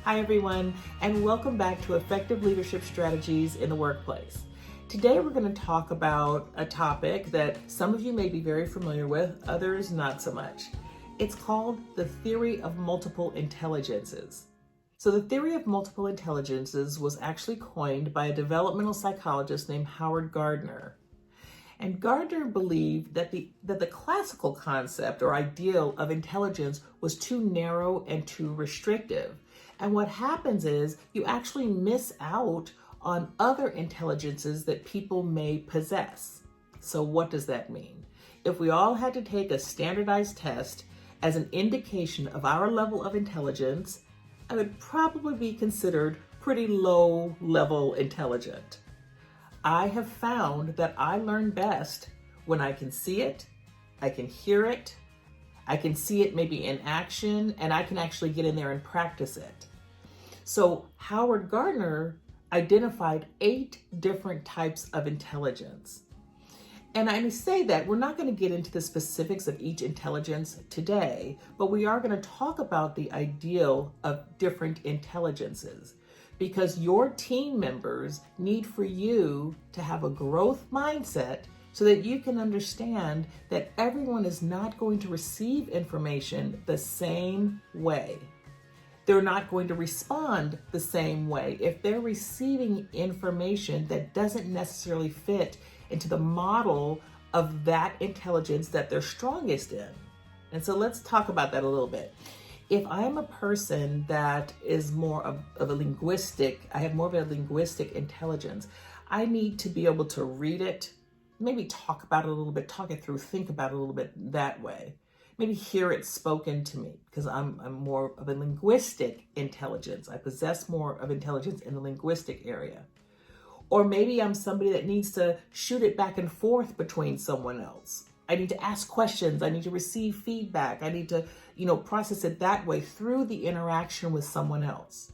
Hi, everyone, and welcome back to Effective Leadership Strategies in the Workplace. Today, we're going to talk about a topic that some of you may be very familiar with, others not so much. It's called the theory of multiple intelligences. So the theory of multiple intelligences was actually coined by a developmental psychologist named Howard Gardner. And Gardner believed that the classical concept or ideal of intelligence was too narrow and too restrictive. And what happens is you actually miss out on other intelligences that people may possess. So what does that mean? If we all had to take a standardized test as an indication of our level of intelligence, I would probably be considered pretty low level intelligent. I have found that I learn best when I can see it, I can hear it, I can see it maybe in action, and I can actually get in there and practice it. So Howard Gardner identified 8 different types of intelligence. And I say that we're not going to get into the specifics of each intelligence today, but we are going to talk about the ideal of different intelligences. Because your team members need for you to have a growth mindset so that you can understand that everyone is not going to receive information the same way. They're not going to respond the same way if they're receiving information that doesn't necessarily fit into the model of that intelligence that they're strongest in. And so let's talk about that a little bit. If I'm a person that is more of a linguistic, I have more of a linguistic intelligence, I need to be able to read it, maybe talk about it a little bit, talk it through, think about it a little bit that way. Maybe hear it spoken to me because I'm more of a linguistic intelligence. I possess more of intelligence in the linguistic area. Or maybe I'm somebody that needs to shoot it back and forth between someone else. I need to ask questions. I need to receive feedback. I need to, process it that way through the interaction with someone else.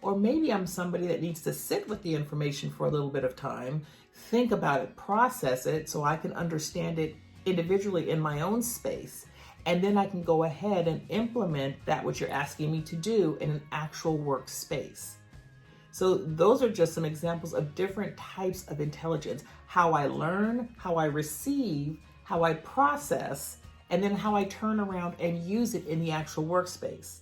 Or maybe I'm somebody that needs to sit with the information for a little bit of time, think about it, process it so I can understand it individually in my own space. And then I can go ahead and implement that which you're asking me to do in an actual workspace. So those are just some examples of different types of intelligence, how I learn, how I receive, how I process, and then how I turn around and use it in the actual workspace.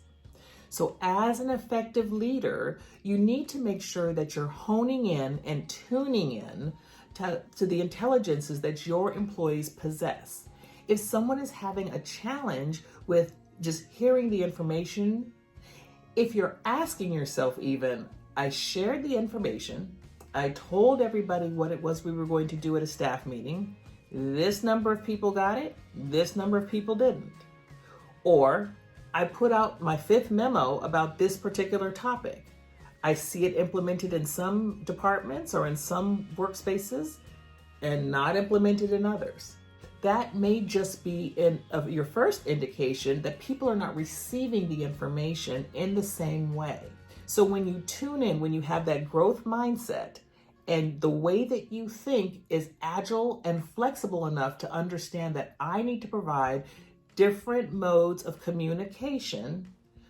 So as an effective leader, you need to make sure that you're honing in and tuning in to the intelligences that your employees possess. If someone is having a challenge with just hearing the information, if you're asking yourself even, I shared the information, I told everybody what it was we were going to do at a staff meeting, this number of people got it, this number of people didn't. Or I put out my 5th memo about this particular topic. I see it implemented in some departments or in some workspaces and not implemented in others. That may just be your first indication that people are not receiving the information in the same way. So when you tune in, when you have that growth mindset, and the way that you think is agile and flexible enough to understand that I need to provide different modes of communication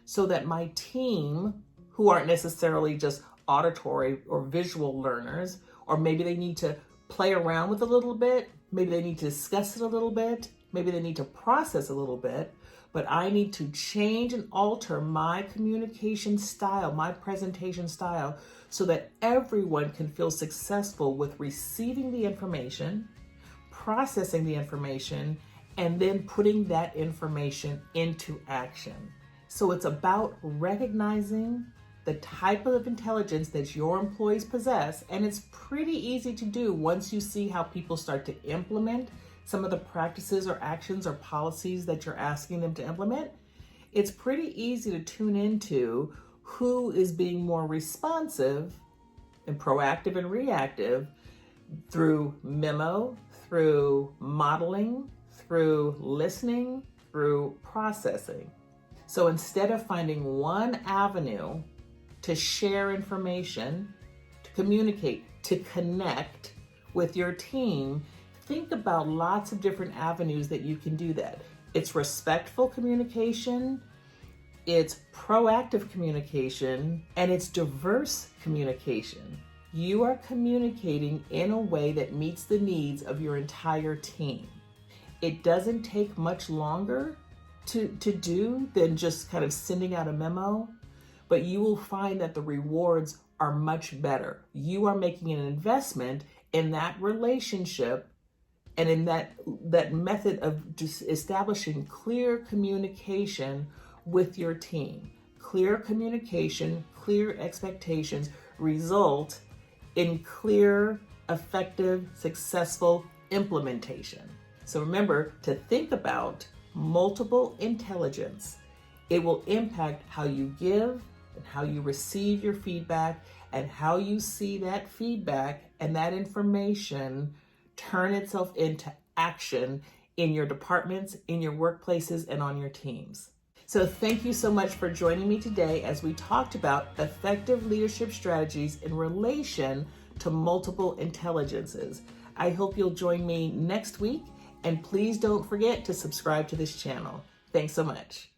so that my team, who aren't necessarily just auditory or visual learners, or maybe they need to play around with a little bit, maybe they need to discuss it a little bit, maybe they need to process a little bit, but I need to change and alter my communication style, my presentation style, so that everyone can feel successful with receiving the information, processing the information, and then putting that information into action. So it's about recognizing the type of intelligence that your employees possess, and it's pretty easy to do once you see how people start to implement some of the practices or actions or policies that you're asking them to implement. It's pretty easy to tune into who is being more responsive and proactive and reactive through memo, through modeling, through listening, through processing. So instead of finding one avenue to share information, to communicate, to connect with your team, think about lots of different avenues that you can do that. It's respectful communication, it's proactive communication, and it's diverse communication. You are communicating in a way that meets the needs of your entire team. It doesn't take much longer to do than just kind of sending out a memo, but you will find that the rewards are much better. You are making an investment in that relationship and in that method of just establishing clear communication with your team. Clear communication, clear expectations result in clear, effective, successful implementation. So remember to think about multiple intelligence. It will impact how you give and how you receive your feedback and how you see that feedback and that information turn itself into action in your departments, in your workplaces, and on your teams. So thank you so much for joining me today as we talked about effective leadership strategies in relation to multiple intelligences. I hope you'll join me next week, and please don't forget to subscribe to this channel. Thanks so much.